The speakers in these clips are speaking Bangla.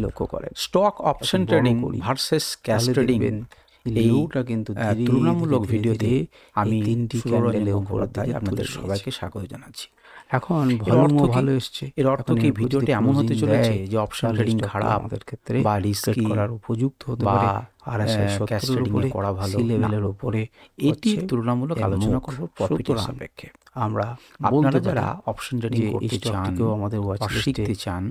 লক্ষ্য করেন, stock option trading versus cash trading, এইটা কিন্তু তুলনামূলক ভিডিওতে আমি তিনটি সুরঞ্জন ক্যান্ডেলে গঙ্গোপাধ্যায় আপনাদের সবাইকে স্বাগত জানাচ্ছি। এখন ভলিউমও ভালো এসছে। এর অর্থ কি ভিডিওটি এমন হতে চলেছে যে অপশন ট্রেডিং খারাপ আমাদের ক্ষেত্রে বা রিস্কি করার উপযুক্ত হতে পারে, আর ক্যাশ ট্রেডিং এ করা ভালো লেভেলের উপরে এটি তুলনামূলক আলোচনা করব প্রফিটের সাপেক্ষে। আমরা আপনারা যারা অপশন ট্রেডিং করতে চান, আমাদের শিখতে চান,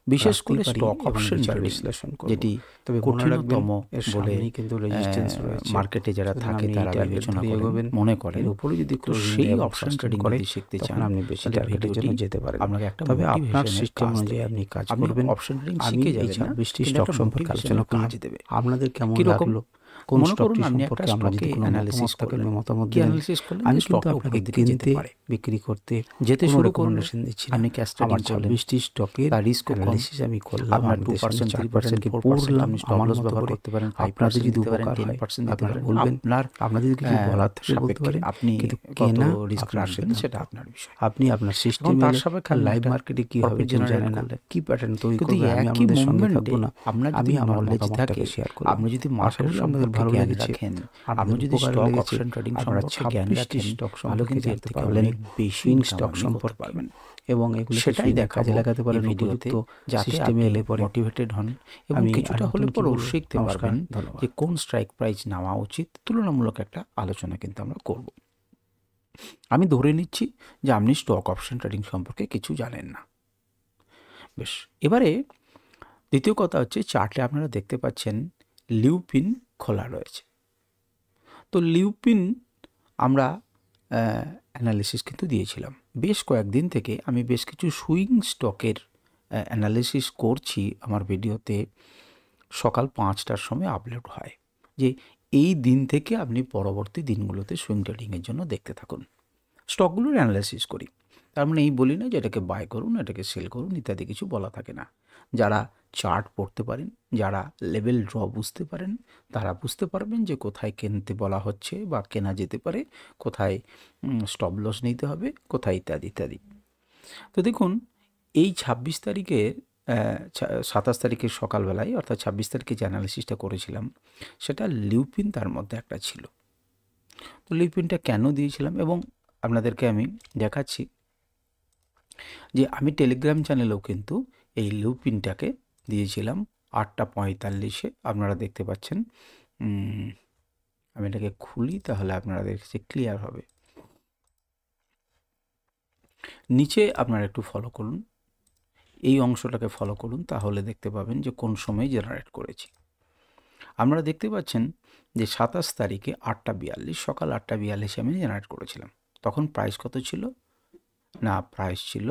বিশেষ করে স্টক অপশন বিশ্লেষণ যেটি তবে কঠিনতম বলে কিন্তু রেজিস্ট্যান্স রয়েছে, মার্কেটে যারা থাকে তারা বিবেচনা করেন, মনে করেন। উপরে যদি সেই অপশন ট্রেডিং যদি শিখতে চান, আপনি বেশি টার্গেটের জন্য যেতে পারেন। আপনাকে একটা তবে আপনার সিস্টেম অনুযায়ী আপনি কাজ করবেন। অপশন ট্রেডিং শিখে যাবেন না, 26টি স্টক সম্পর্কে আলোচনা করলাম। আপনাদের কেমন লাগলো? কোন স্টকটি সম্পর্কে আমরা যদি কোনো অ্যানালিসিস করেন, মতামত দিন। আমি কিন্তু আপনাকে কিনতে বিক্রি করতে যেতে শুরু করুন। আপনি ক্যাশ ট্রেডিং 26টি স্টকের রিস্ক অ্যানালিসিস আমি করলাম। আপনার 2% 3% কি পড়লাম, স্টপ লস ব্যবহার করতে পারেন। আপনাদের যদি উপকার হয় 10% দিতে পারেন, বলবেন। আপনাদের যদি কিছু বলার থাকে বলতে পারেন। আপনি কত রিস্ক রাখবেন সেটা আপনার বিষয়। আপনি আপনার সিস্টেম তার সাপেক্ষে লাইভ মার্কেটে কি হবে জানেন না, কি প্যাটার্ন তৈরি করবে, আমি আমাদের সঙ্গে থাকবো না। আমি আমার নলেজ থাকে শেয়ার করব। আপনি যদি মার্কেট সম্পর্কে ভালো রাখেন, আপনি যদি স্টক অপশন ট্রেডিং সম্পর্কে জ্ঞান রাখেন, ভালো কিন্তু এর থেকে অনেক বেশি স্টক সম্পর্কে পারবেন। এবং এগুলো সেটাই কাজে লাগাতে পারেন ভিডিওতে, যাতে সিস্টেমে এলে পরে মোটিভেটেড হন এবং কিছুটা হলে পরেও শিখতে পারবেন যে কোন স্ট্রাইক প্রাইস নেওয়া উচিত। তুলনামূলক একটা আলোচনা কিন্তু আমরা করব। আমি ধরে নিচ্ছি যে আপনি স্টক অপশন ট্রেডিং সম্পর্কে কিছু জানেন না। বেশ, এবারে দ্বিতীয় কথা হচ্ছে, চার্টে আপনারা দেখতে পাচ্ছেন লিউপিন খোলা রয়েছে। তো লিউপিন আমরা অ্যানালিসিস কিন্তু দিয়েছিলাম। বেশ কয়েকদিন থেকে আমি বেশ কিছু সুইং স্টকের অ্যানালিসিস করছি। আমার ভিডিওতে সকাল 5টার সময় আপলোড হয় যে এই দিন থেকে আপনি পরবর্তী দিনগুলোতে সুইং ট্রেডিংয়ের জন্য দেখতে থাকুন। স্টকগুলোর অ্যানালিসিস করি, তার মানে এই বলি না যে এটাকে বাই করুন, এটাকে সেল করুন ইত্যাদি কিছু বলা থাকে না। যারা চার্ট পড়তে পারেন, যারা লেভেল ড্র বুঝতে পারেন, তারা বুঝতে পারবেন যে কোথায় কিনতে বলা হচ্ছে বা কেনা যেতে পারে, কোথায় স্টপ লস নিতে হবে, কোথায় ইত্যাদি ইত্যাদি। তো দেখুন, এই 26 তারিখের 27 তারিখের সকালবেলায়, অর্থাৎ 26 তারিখে যে অ্যানালিসিসটা করেছিলাম সেটা লিউপিন তার মধ্যে একটা ছিল। তো লিউপিনটা কেন দিয়েছিলাম এবং আপনাদেরকে আমি দেখাচ্ছি যে আমি টেলিগ্রাম চ্যানেলেও কিন্তু এই লিউপিনটাকে দিয়েছিলাম 8:45-এ। আপনারা দেখতে পাচ্ছেন, আমি এটাকে খুলি তাহলে আপনারা দেখছি ক্লিয়ার হবে। নিচে আপনারা একটু ফলো করুন, এই অংশটাকে ফলো করুন, তাহলে দেখতে পাবেন যে কোন সময় জেনারেট করেছি। আপনারা দেখতে পাচ্ছেন যে 27 তারিখে 8:42, সকাল 8:42 আমি জেনারেট করেছিলাম। তখন প্রাইস কত ছিল না, প্রাইস ছিল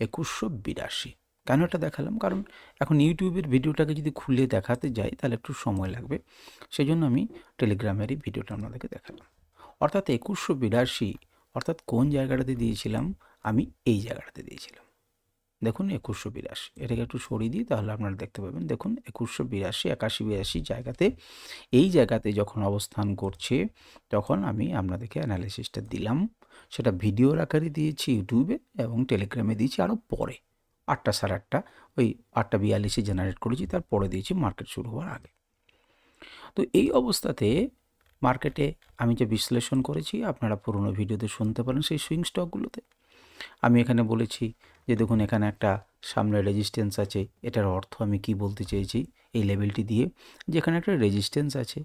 2182। কেন এটা দেখালাম? কারণ এখন ইউটিউবের ভিডিওটাকে যদি খুলে দেখাতে যাই তাহলে একটু সময় লাগবে, সেই জন্য আমি টেলিগ্রামের এই ভিডিওটা আপনাদেরকে দেখালাম। অর্থাৎ 2182, অর্থাৎ কোন জায়গাটাতে দিয়েছিলাম, আমি এই জায়গাটাতে দিয়েছিলাম। দেখুন 2182, এটাকে একটু সরিয়ে দিই তাহলে আপনারা দেখতে পাবেন। দেখুন 2182, 81-82 জায়গাতে, এই জায়গাতে যখন অবস্থান করছে তখন আমি আপনাদেরকে অ্যানালিসিসটা দিলাম। সেটা ভিডিওর আকারে দিয়েছি ইউটিউবে এবং টেলিগ্রামে দিয়েছি আরও পরে। 8টা, 8:30, ওই 8:42 জেনারেট করেছি, তারপরে দিয়েছি মার্কেট শুরু হওয়ার আগে। তো এই অবস্থাতে মার্কেটে আমি যে বিশ্লেষণ করেছি আপনারা পুরনো ভিডিওতে শুনতে পারেন। সেই সুইং স্টকগুলোতে আমি এখানে বলেছি যে দেখুন এখানে একটা সামনে রেজিস্ট্যান্স আছে। এটার অর্থ আমি কি বলতে চেয়েছি এই লেভেলটি দিয়ে, যেখানে একটা রেজিস্ট্যান্স আছে।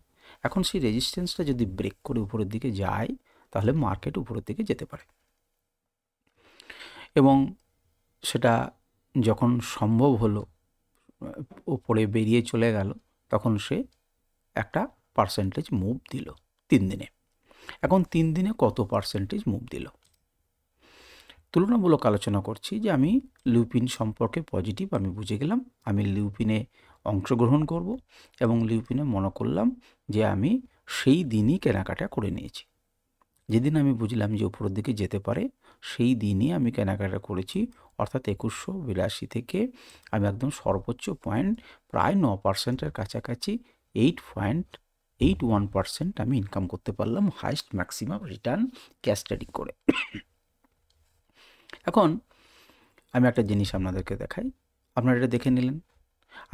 এখন সেই রেজিস্ট্যান্সটা যদি ব্রেক করে উপরের দিকে যায় তাহলে মার্কেট উপরের দিকে যেতে পারে, এবং সেটা যখন সম্ভব হলো উপরে বেরিয়ে চলে গেল তখন সে একটা পার্সেন্টেজ মুভ দিল 3 দিনে। এখন 3 দিনে কত পার্সেন্টেজ মুভ দিল তুলনামূলক আলোচনা করছি যে আমি লিউপিন সম্পর্কে পজিটিভ আমি বুঝে গেলাম। আমি লিউপিনে অংশগ্রহণ করব এবং লিউপিনে মনে করলাম যে আমি সেই দিনই কেনাকাটা করে নিয়েছি। যেদিন আমি বুঝলাম যে উপরের দিকে যেতে পারে সেই দিনই আমি কেনাকাটা করেছি। অর্থাৎ 2182 থেকে আমি একদম সর্বোচ্চ পয়েন্ট প্রায় 9%-এর কাছাকাছি 8.81% আমি ইনকাম করতে পারলাম, highest maximum return cash trading করে। এখন আমি একটা জিনিস আপনাদেরকে দেখাই, আপনারা এটা দেখে নিলেন।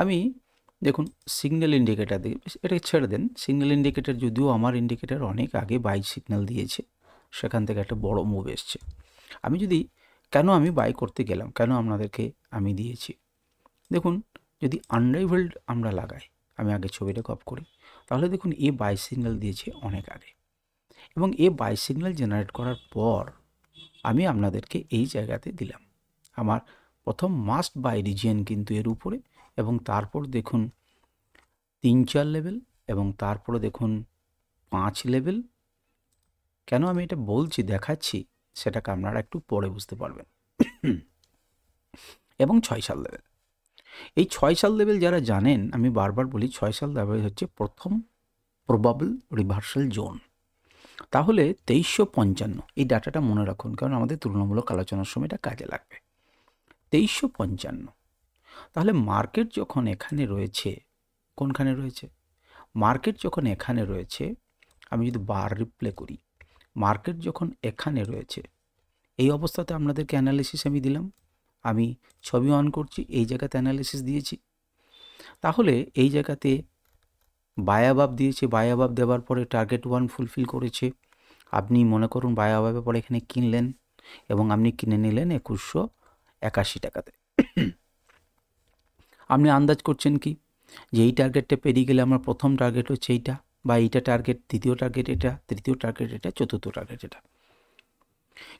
আমি দেখুন সিগন্যাল ইন্ডিকেটার দিকে, এটাকে ছেড়ে দেন। সিগন্যাল ইন্ডিকেটার যদিও আমার ইন্ডিকেটার অনেক আগে বাই সিগন্যাল দিয়েছে, সেখান থেকে একটা বড় মুভ এসছে। আমি যদি কেন আমি বাই করতে গেলাম, কেন আপনাদেরকে আমি দিয়েছি, দেখুন যদি আনরাইভেলড আমরা লাগাই, আমি আগে ছবিটা কপ করি, তাহলে দেখুন এ বাই সিগন্যাল দিয়েছে অনেক আগে, এবং এ বাই সিগন্যাল জেনারেট করার পর আমি আপনাদেরকে এই জায়গাতে দিলাম। আমার প্রথম মাস্ট বাই রিজিয়ন কিন্তু এর উপরে, এবং তারপর দেখুন 3-4 লেভেল, এবং তারপরে দেখুন 5 লেভেল। কেন আমি এটা বলছি, দেখাচ্ছি, সেটাকে আপনারা একটু পরে বুঝতে পারবেন। এবং 6-7 লেভেল। এই 6-7 লেভেল যারা জানেন, আমি বারবার বলি 6-7 লেভেল হচ্ছে প্রথম প্রবাবল রিভার্সাল জোন। তাহলে 2355, এই ডাটাটা মনে রাখুন, কারণ আমাদের তুলনামূলক আলোচনার সময় এটা কাজে লাগবে। 2355, তাহলে মার্কেট যখন এখানে রয়েছে, কোনখানে রয়েছে, মার্কেট যখন এখানে রয়েছে, আমি যদি বার রিপ্লে করি, মার্কেট যখন এখানে রয়েছে, এই অবস্থাতে আপনাদেরকে অ্যানালিসিস আমি দিলাম, আমি ছবি অন করছি, এই জায়গাতে অ্যানালিসিস দিয়েছি। তাহলে এই জায়গাতে বাই অ্যাবাভ দিয়েছে, বাই অ্যাবাভ দেওয়ার পরে টার্গেট 1 ফুলফিল করেছে। আপনি মনে করুন বাই অ্যাবাভের পরে এখানে কিনলেন, এবং আপনি কিনে নিলেন 2181 টাকাতে। আপনি আন্দাজ করছেন কি যে এই টার্গেটটা পেরিয়ে গেলে আমার প্রথম টার্গেট হচ্ছে এইটা, বা এইটা টার্গেট, দ্বিতীয় টার্গেট এটা, তৃতীয় টার্গেট এটা, চতুর্থ টার্গেট এটা।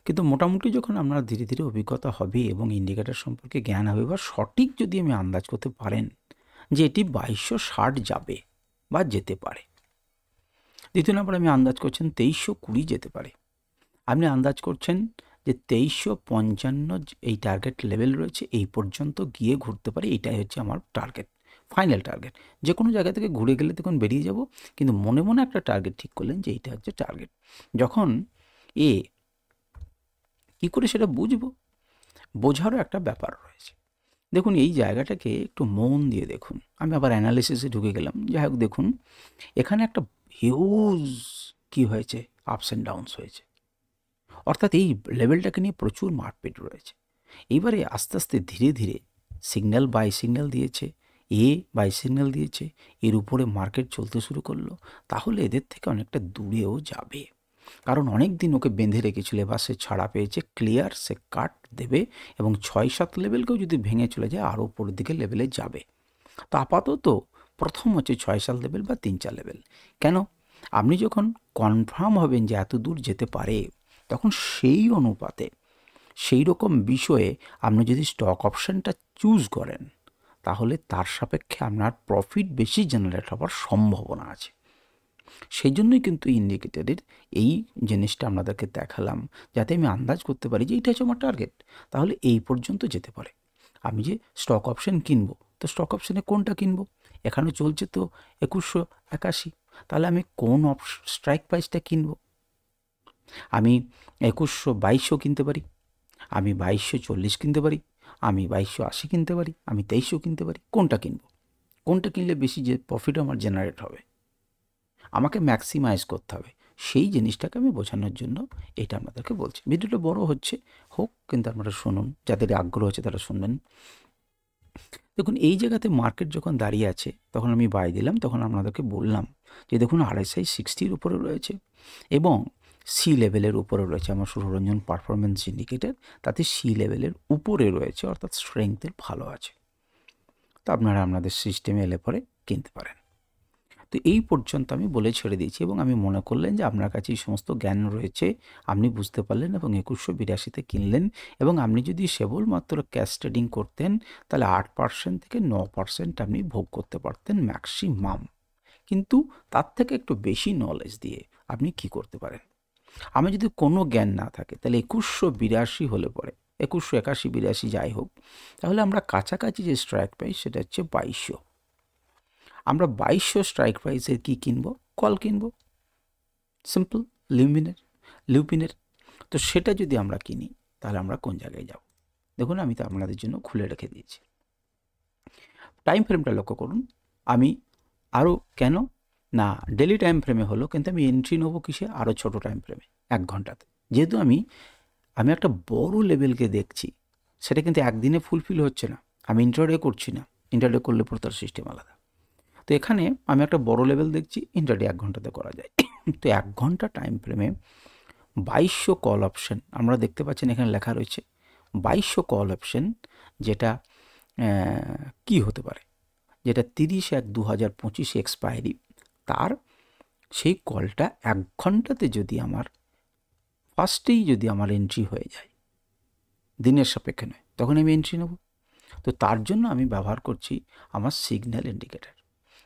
কিন্তু মোটামুটি যখন আপনার ধীরে ধীরে অভিজ্ঞতা হবে এবং ইন্ডিকেটর সম্পর্কে জ্ঞান হবে, বা সঠিক যদি আমি আন্দাজ করতে পারেন যে এটি 2260 যাবে বা যেতে পারে। দ্বিতীয় নম্বর, আমি আন্দাজ করছেন 2320 যেতে পারে। আপনি আন্দাজ করছেন যে 2355 এই টার্গেট লেভেল রয়েছে, এই পর্যন্ত গিয়ে ঘুরতে পারে, এটাই হচ্ছে আমার টার্গেট, ফাইনাল টার্গেট। যে কোনো জায়গা থেকে ঘুরে গেলে তখন বেরিয়ে যাব, কিন্তু মনে মনে একটা টার্গেট ঠিক করলেন যে এইটা হচ্ছে টার্গেট। যখন কী করে সেটা বুঝবো, বোঝারও একটা ব্যাপার রয়েছে। দেখুন এই জায়গাটাকে একটু মন দিয়ে দেখুন, আমি আবার অ্যানালিসিসে ঢুকে গেলাম। যাই হোক, দেখুন এখানে একটা হিউজ কি হয়েছে, আপস অ্যান্ড ডাউনস হয়েছে, অর্থাৎ এই লেভেলটাকে নিয়ে প্রচুর মারপিট রয়েছে। এইবারে আস্তে আস্তে ধীরে ধীরে সিগন্যাল বাই সিগন্যাল দিয়েছে, বাই সিগন্যাল দিয়েছে, এর উপরে মার্কেট চলতে শুরু করলো। তাহলে এদের থেকে অনেকটা দূরেও যাবে, কারণ অনেক দিন ওকে বেঁধে রেখেছিল, এবার সে ছাড়া পেয়েছে, ক্লিয়ার, সে কাট দেবে, এবং 6-7 লেভেলকেও যদি ভেঙে চলে যায় আরও উপরের দিকে লেভেলে যাবে। তো আপাতত প্রথম হচ্ছে 6-7 লেভেল বা 3-4 লেভেল। কেন, আপনি যখন কনফার্ম হবেন যে এত দূর যেতে পারে, তখন সেই অনুপাতে সেই রকম বিষয়ে আপনি যদি স্টক অপশানটা চুজ করেন, তাহলে তার সাপেক্ষে আপনার প্রফিট বেশি জেনারেট হওয়ার সম্ভাবনা আছে। সেই জন্যই কিন্তু ইন্ডিকেটরের এই জিনিসটা আপনাদেরকে দেখালাম, যাতে আমি আন্দাজ করতে পারি যে এইটা হচ্ছে আমার টার্গেট, তাহলে এই পর্যন্ত যেতে পারে। আমি যে স্টক অপশান কিনবো, তো স্টক অপশানে কোনটা কিনবো, এখানে চলছে তো 2181, তাহলে আমি কোন স্ট্রাইক প্রাইসটা কিনবো? আমি 2122 কিনতে পারি, আমি 2240 কিনতে পারি, আমি 2280 কিনতে পারি, আমি 2300 কিনতে পারি। কোনটা কিনবো, কোনটা কিনলে বেশি যে প্রফিট আমার জেনারেট হবে, আমাকে ম্যাক্সিমাইজ করতে হবে, সেই জিনিসটাকে আমি বোঝানোর জন্য এটা আপনাদেরকে বলছি। ভিডিওটা বড় হচ্ছে হোক, কিন্তু আপনারা শুনুন, যাদের আগ্রহ আছে তারা শুনবেন। দেখুন এই জায়গাতে মার্কেট যখন দাঁড়িয়ে আছে, তখন আমি বাই দিলাম, তখন আপনাদেরকে বললাম যে দেখুন RSI 60-র উপরে রয়েছে, এবং সি লেভেলের উপরে রয়েছে। আমার সুরঞ্জন পারফরমেন্স ইন্ডিকেটর তাতে সি লেভেলের উপরে রয়েছে, অর্থাৎ স্ট্রেংথের ভালো আছে। তো আপনারা আপনাদের সিস্টেমে এলে পরে কিনতে পারেন। তো এই পর্যন্ত আমি বলে ছেড়ে দিয়েছি, এবং আমি মনে করলেন যে আপনার কাছে এই সমস্ত জ্ঞান রয়েছে, আপনি বুঝতে পারলেন, এবং 2182-তে কিনলেন, এবং আপনি যদি কেবলমাত্র ক্যাশ ট্রেডিং করতেন, তাহলে 8% থেকে 9% আপনি ভোগ করতে পারতেন ম্যাক্সিমাম। কিন্তু তার থেকে একটু বেশি নলেজ দিয়ে আপনি কি করতে পারেন, আমি যদি কোনো জ্ঞান না থাকে, তাহলে 2182 হলে পরে 2181-82 যাই হোক, তাহলে আমরা কাছাকাছি যে স্ট্রাইক প্রাইস সেটা হচ্ছে 2200। আমরা 2200 স্ট্রাইক প্রাইসের কী কিনবো, কল কিনবো, সিম্পল, লিউপিনের। তো সেটা যদি আমরা কিনি, তাহলে আমরা কোন জায়গায় যাব? দেখুন আমি তো আপনাদের জন্য খুলে রেখে দিয়েছি। টাইম ফ্রেমটা লক্ষ্য করুন, আমি আরও কেন না ডেলি টাইম ফ্রেমে হলো, কিন্তু আমি এন্ট্রি নেবো কিসে, আরও ছোটো টাইম ফ্রেমে, 1 ঘন্টাতে। যেহেতু আমি একটা বড় লেভেলকে দেখছি, সেটা কিন্তু একদিনে ফুলফিল হচ্ছে না। আমি ইন্ট্রাডে করছি না, ইন্টারডে করলে পর তার সিস্টেম আলাদা। তো এখানে আমি একটা বড় লেভেল দেখছি, ইন্টারডে 1 ঘন্টাতে করা যায়। তো 1 ঘন্টা টাইম ফ্রেমে 2200 কল অপশন আমরা দেখতে পাচ্ছেন, এখানে লেখা রয়েছে 2200 কল অপশন, যেটা কি হতে পারে, যেটা 30/1/2025 এক্সপায়ারি, তার সেই কলটা 1 ঘন্টাতে যদি আমার ফার্স্টেই যদি আমার এন্ট্রি হয়ে যায়, দিনের সাপেক্ষে নয়, তখন আমি এন্ট্রি নেব। তো তার জন্য আমি ব্যবহার করছি আমার সিগন্যাল ইন্ডিকেটার।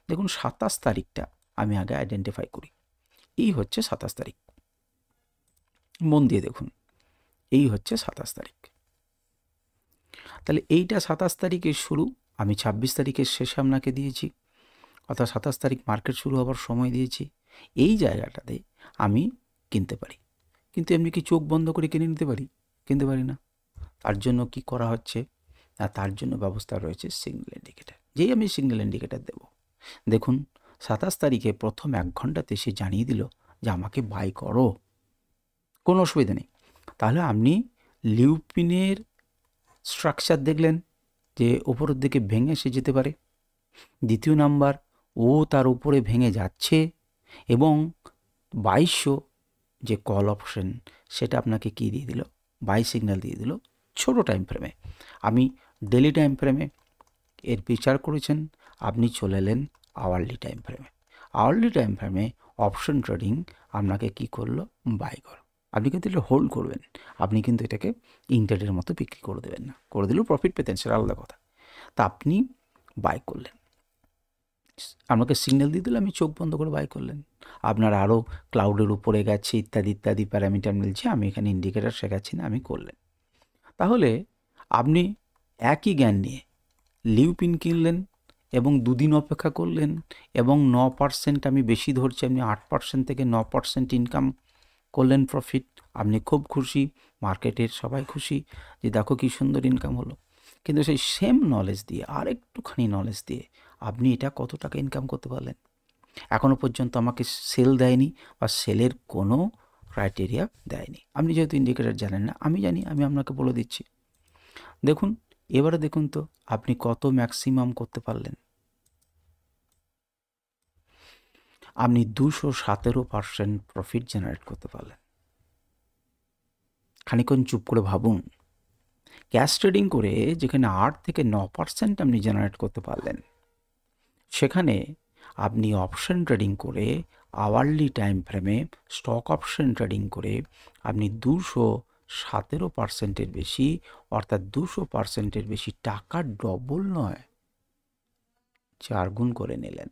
দেখুন 27 তারিখটা আমি আগে আইডেন্টিফাই করি। এই হচ্ছে 27 তারিখ, মন দিয়ে দেখুন, এই হচ্ছে 27 তারিখ। তাহলে এইটা 27 তারিখের শুরু, আমি 26 তারিখের শেষে আপনাকে দিয়েছি, অর্থাৎ 27 তারিখ মার্কেট শুরু হবার সময় দিয়েছি। এই জায়গাটাতে আমি কিনতে পারি, কিন্তু এমনি কি চোখ বন্ধ করে কিনে নিতে পারি? কিনতে পারি না। তার জন্য কি করা হচ্ছে, তার জন্য ব্যবস্থা রয়েছে সিগন্যাল ইন্ডিকেটার। যেই আমি সিগন্যাল ইন্ডিকেটার দেব, দেখুন 27 তারিখে প্রথম 1 ঘন্টাতে সে জানিয়ে দিল যে আমাকে বাই করো, কোনো অসুবিধা নেই। তাহলে আপনি লিউপিনের স্ট্রাকচার দেখলেন যে ওপরের দিকে ভেঙে সে যেতে পারে। দ্বিতীয় নাম্বার, ও তার উপরে ভেঙে যাচ্ছে এবং 2200 যে কল অপশন সেটা আপনাকে কি দিয়ে দিল, বাই সিগন্যাল দিয়ে দিল ছোট টাইম ফ্রেমে। আমি ডেলি টাইম ফ্রেমে এর বিচার করেছেন, আপনি চলে এলেন আওয়ারলি টাইম ফ্রেমে। আওয়ারলি টাইম ফ্রেমে অপশন ট্রেডিং আপনাকে কি করলো, বাই করো। আপনি কিন্তু এটা হোল্ড করবেন, আপনি কিন্তু এটাকে ইন্টারডের মতো বিক্রি করে দেবেন না। করে দিলেও প্রফিট পেতেন, সেটা আলাদা কথা। তা আপনি বাই করলেন, আমাকে সিগন্যাল দিয়ে দিলে আমি চোখ বন্ধ করে বাই করলেন। আপনার আরও ক্লাউডের উপরে গেছে ইত্যাদি ইত্যাদি প্যারামিটার মিলছে, আমি এখানে ইন্ডিকেটার শেখাচ্ছি না, আমি করলেন। তাহলে আপনি একই জ্ঞান নিয়ে লিউপিন কিনলেন এবং 2 দিন অপেক্ষা করলেন এবং 9% আমি বেশি ধরছি, আপনি 8% থেকে 9% ইনকাম করলেন প্রফিট। আপনি খুব খুশি, মার্কেটের সবাই খুশি যে দেখো কি সুন্দর ইনকাম হলো। কিন্তু সেই সেম নলেজ দিয়ে, আর একটুখানি নলেজ দিয়ে আপনি এটা কত টাকা ইনকাম করতে পারলেন? এখনও পর্যন্ত আমাকে সেল দেয়নি বা সেলের কোনো ক্রাইটেরিয়া দেয়নি। আপনি যেহেতু ইন্ডিকেটার জানেন না, আমি জানি, আমি আপনাকে বলে দিচ্ছি। দেখুন এবারে দেখুন তো আপনি কত ম্যাক্সিমাম করতে পারলেন। আপনি 217% প্রফিট জেনারেট করতে পারলেন। খানিকক্ষণ চুপ করে ভাবুন, ক্যাশ ট্রেডিং করে যেখানে 8 থেকে 9% আপনি জেনারেট করতে পারলেন, সেখানে আপনি অপশন ট্রেডিং করে আওয়ারলি টাইম ফ্রেমে স্টক অপশন ট্রেডিং করে আপনি 217% বেশি, অর্থাৎ 200% বেশি টাকা, ডবল নয় 4 গুণ করে নিলেন।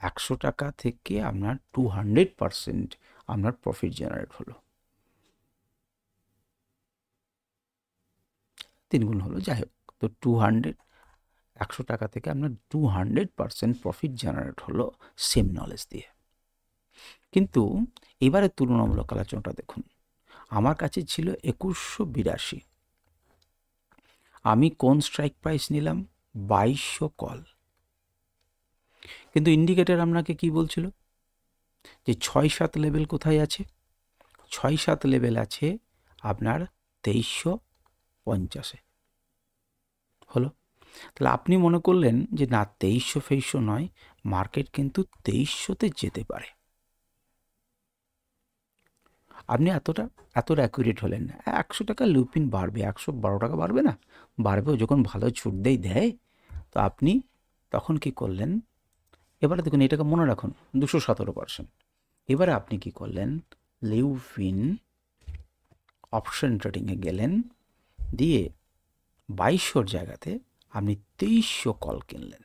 100 টাকা থেকে আপনার 200% আপনার প্রফিট জেনারেট হলো, 3 গুণ হলো, যাই হোক। তো 100 টাকা থেকে আপনার 200% প্রফিট জেনারেট হলো সেম নলেজ দিয়ে। কিন্তু এবারে তুলনামূলক আলোচনাটা দেখুন, আমার কাছে ছিল 2182, আমি কোন স্ট্রাইক প্রাইস নিলাম, 2200 কল। কিন্তু ইন্ডিকেটর আপনাকে কি বলছিল যে 6-7 লেভেল কোথায় আছে, 6-7 লেভেল আছে আপনার 2350-এ। হলো, তাহলে আপনি মনে করলেন যে না 2300 নয়, মার্কেট কিন্তু 2300-তে যেতে পারে। আপনি এতটা অ্যাকুরেট হলেন না। 100 টাকা লুপিন বাড়বে, 112 টাকা বাড়বে না, বাড়বেও, যখন ভালো ছুট দেয়। তো আপনি তখন কি করলেন, এবারে দেখুন এটাকে মনে রাখুন 217%। এবারে আপনি কি করলেন, লিউপিন অপশন ট্রেডিংয়ে গেলেন, দিয়ে 2200-র জায়গাতে আপনি 2300 কল কিনলেন।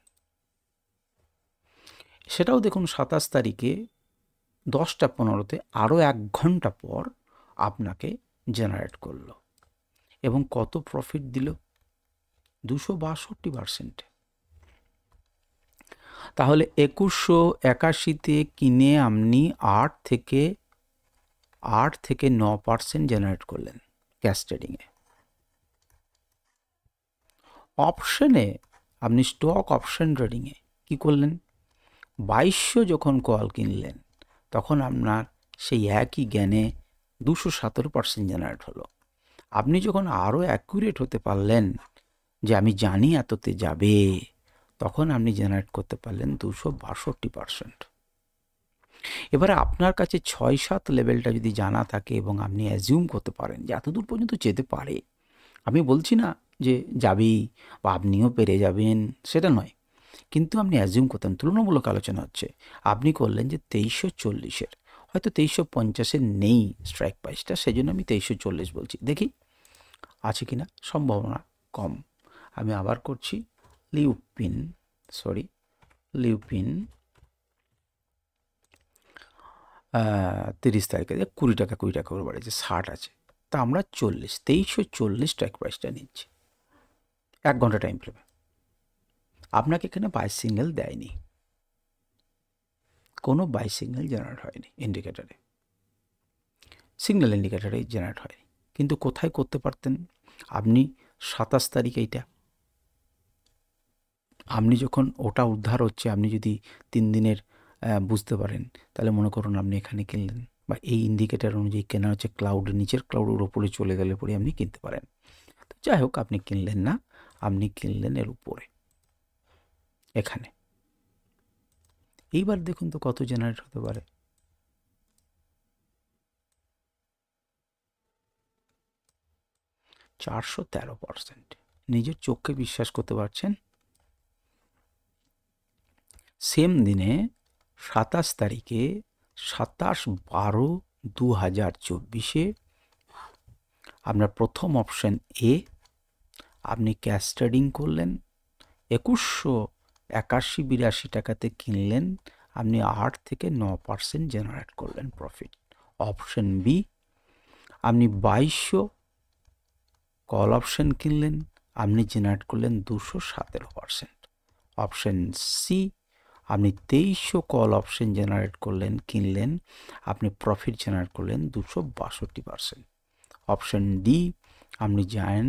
সেটাও দেখুন 27 তারিখে 10:15-তে আরও 1 ঘন্টা পর আপনাকে জেনারেট করলো এবং কত প্রফিট দিল, 262%। তাহলে 2181-তে কিনে আপনি 8 থেকে 9% জেনারেট করলেন ক্যাশ ট্রেডিংয়ে। অপশনে আপনি স্টক অপশন ট্রেডিংয়ে কী করলেন, 2200 যখন কল কিনলেন তখন আপনার সেই একই জ্ঞানে 217% জেনারেট হলো। আপনি যখন আরও অ্যাকুরেট হতে পারলেন যে আমি জানি এততে যাবে, তখন আপনি জেনারেট করতে পারলেন 262%। এবারে আপনার কাছে 6-7 লেভেলটা যদি জানা থাকে এবং আপনি অ্যাজিউম করতে পারেন যে এতদূর পর্যন্ত যেতে পারে, আমি বলছি না যে যাবেই বা আপনিও পেরে যাবেন, সেটা নয়, কিন্তু আপনি অ্যাজিউম করতেন, তুলনামূলক আলোচনা হচ্ছে, আপনি করলেন যে 2340-এর, হয়তো 2350-এর নেই স্ট্রাইক প্রাইসটা, সেই জন্য আমি 2340 বলছি, দেখি আছে কিনা, সম্ভাবনা কম। আমি আবার করছি লিউপিন 30 তারিখে 20 টাকা করে বাড়িয়েছে, 60 আছে, তা আমরা 2340 স্ট্রাইক প্রাইসটা নিচ্ছি 1 ঘন্টা টাইম ফ্রেমে। আপনাকে এখানে বাই সিগন্যাল দেয়নি, কোনো বাই সিগন্যাল জেনারেট হয়নি, সিগন্যাল ইন্ডিকেটারে জেনারেট হয়নি, কিন্তু কোথায় করতে পারতেন আপনি? 27 তারিখ, এইটা আপনি যখন ওটা উদ্ধার হচ্ছে, আপনি যদি 3 দিনের বুঝতে পারেন, তাহলে মনে করুন আপনি এখানে কিনলেন, বা এই ইন্ডিকেটার অনুযায়ী কেনা হচ্ছে ক্লাউডের নিচের ক্লাউডের ওপরে চলে গেলে পরে আপনি কিনতে পারেন। তো যাই হোক, আপনি কিনলেন না, আপনি কিনলেন এর উপরে এখানে। এইবার দেখুন তো কত জেনারেট হতে পারে। 413%। নিজের চোখকে বিশ্বাস করতে পারছেন? সেম দিনে 27 তারিখে 27/12/2024 আপনার প্রথম অপশন এ, আপনি ক্যাশ ট্রেডিং করলেন, 2181-82 টাকাতে কিনলেন, আপনি 8 থেকে 9% জেনারেট করলেন প্রফিট। অপশন বি, আপনি 2200 কল অপশন কিনলেন, আপনি জেনারেট করলেন 217%। অপশন সি, আপনি 2300 কল অপশন জেনারেট করলেন, কিনলেন, আপনি প্রফিট জেনারেট করলেন 262%। অপশন ডি, আপনি জানেন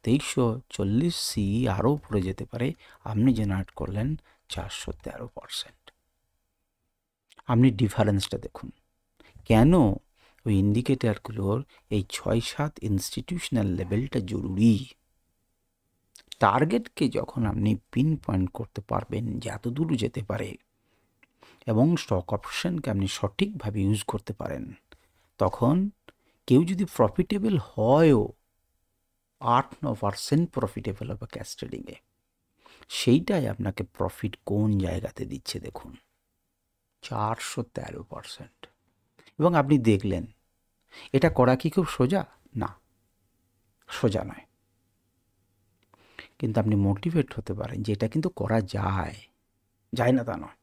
2340 সি আরও উপরে যেতে পারে, আপনি জেনারেট করলেন 413%। আপনি ডিফারেন্সটা দেখুন, কেন ওই ইন্ডিকেটারগুলোর এই 6-7 ইনস্টিটিউশনাল লেভেলটা জরুরি। টার্গেটকে যখন আপনি পিন পয়েন্ট করতে পারবেন যে এত দূর যেতে পারে, এবং স্টক অপশনকে আপনি সঠিকভাবে ইউজ করতে পারেন, তখন কেউ যদি প্রফিটেবল হয়ও, 8-9% প্রফিটেবল হবে ক্যাশ ট্রেডিংয়ে, সেইটাই আপনাকে প্রফিট কোন জায়গাতে দিচ্ছে দেখুন, 413%। এবং আপনি দেখলেন এটা করা কি খুব সোজা? না, সোজা নয়, কিন্তু আপনি মোটিভেট হতে পারেন যে এটা কিন্তু করা যায়, যায় না তা নয়।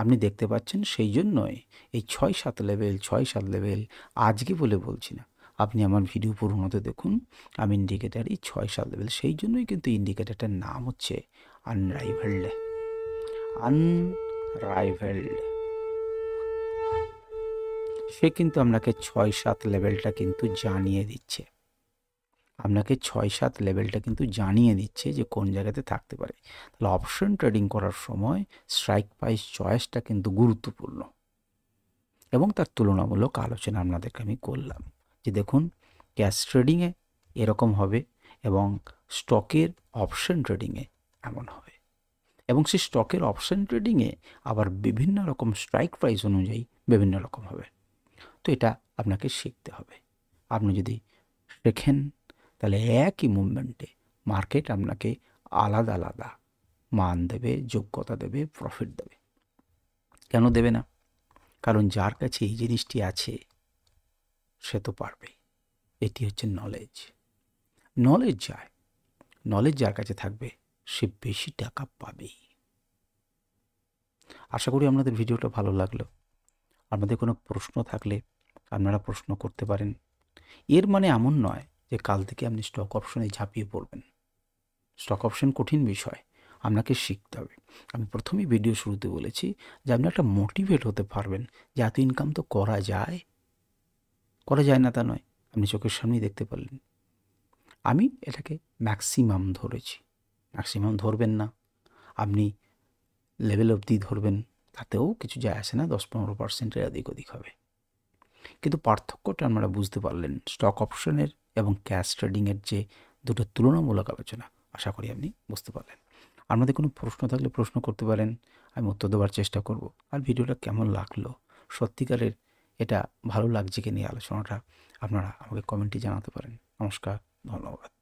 আপনি দেখতে পাচ্ছেন, সেই জন্যই এই 6-7 লেভেল আজকে বলে বলছি না, আপনি আমার ভিডিও পুরোনোতে দেখুন, আমি ইন্ডিকেটারই 6-7 লেভেল, সেই জন্যই কিন্তু ইন্ডিকেটারটার নাম হচ্ছে আনরাইভেলড। সে কিন্তু আপনাকে 6-7 লেভেলটা কিন্তু জানিয়ে দিচ্ছে, আপনাকে 6-7 লেভেলটা কিন্তু জানিয়ে দিচ্ছে যে কোন জায়গাতে থাকতে পারে। তাহলে অপশন ট্রেডিং করার সময় স্ট্রাইক প্রাইস চয়েসটা কিন্তু গুরুত্বপূর্ণ, এবং তার তুলনামূলক আলোচনা আপনাদেরকে আমি করলাম যে দেখুন ক্যাশ ট্রেডিংয়ে এরকম হবে, এবং স্টকের অপশন ট্রেডিংয়ে এমন হবে, এবং সেই স্টকের অপশন ট্রেডিংয়ে আবার বিভিন্ন রকম স্ট্রাইক প্রাইস অনুযায়ী বিভিন্ন রকম হবে। তো এটা আপনাকে শিখতে হবে। আপনি যদি শেখেন, তাহলে একই মুভমেন্টে মার্কেট আপনাকে আলাদা আলাদা মান দেবে, যোগ্যতা দেবে, প্রফিট দেবে। কেন দেবে না? কারণ যার কাছে এই জিনিসটি আছে সে তো পারবেই। এটি হচ্ছে নলেজ। নলেজ যার কাছে থাকবে সে বেশি টাকা পাবেই। আশা করি আপনাদের ভিডিওটা ভালো লাগলো। আপনাদের কোনো প্রশ্ন থাকলে আপনারা প্রশ্ন করতে পারেন। এর মানে এমন নয় যে কাল থেকে আপনি স্টক অপশনে ঝাঁপিয়ে পড়বেন। স্টক অপশন কঠিন বিষয়, আপনাকে শিখতে হবে। আমি প্রথমেই ভিডিও শুরুতে বলেছি যে আপনি একটা মোটিভেট হতে পারবেন যে এত ইনকাম তো করা যায় না তা নয়, আপনি চোখের সামনেই দেখতে পারলেন। আমি এটাকে ম্যাক্সিমাম ধরেছি। ম্যাক্সিমাম ধরবেন না, আপনি লেভেল অবধি ধরবেন, তাতেও কিছু যায় আসে না, 10-15% এদিক ওদিক হবে। কিন্তু পার্থক্যটা আপনারা বুঝতে পারলেন স্টক অপশনের এবং ক্যাশ ট্রেডিংয়ের যে দুটো তুলনামূলক আলোচনা, আশা করি আপনি বুঝতে পারলেন। আপনাদের কোনো প্রশ্ন থাকলে প্রশ্ন করতে পারেন, আমি উত্তর দেওয়ার চেষ্টা করব। আর ভিডিওটা কেমন লাগলো, সত্যিকারের এটা ভালো লাগছে কি নিয়ে আলোচনাটা, আপনারা আমাকে কমেন্টে জানাতে পারেন। নমস্কার, ধন্যবাদ।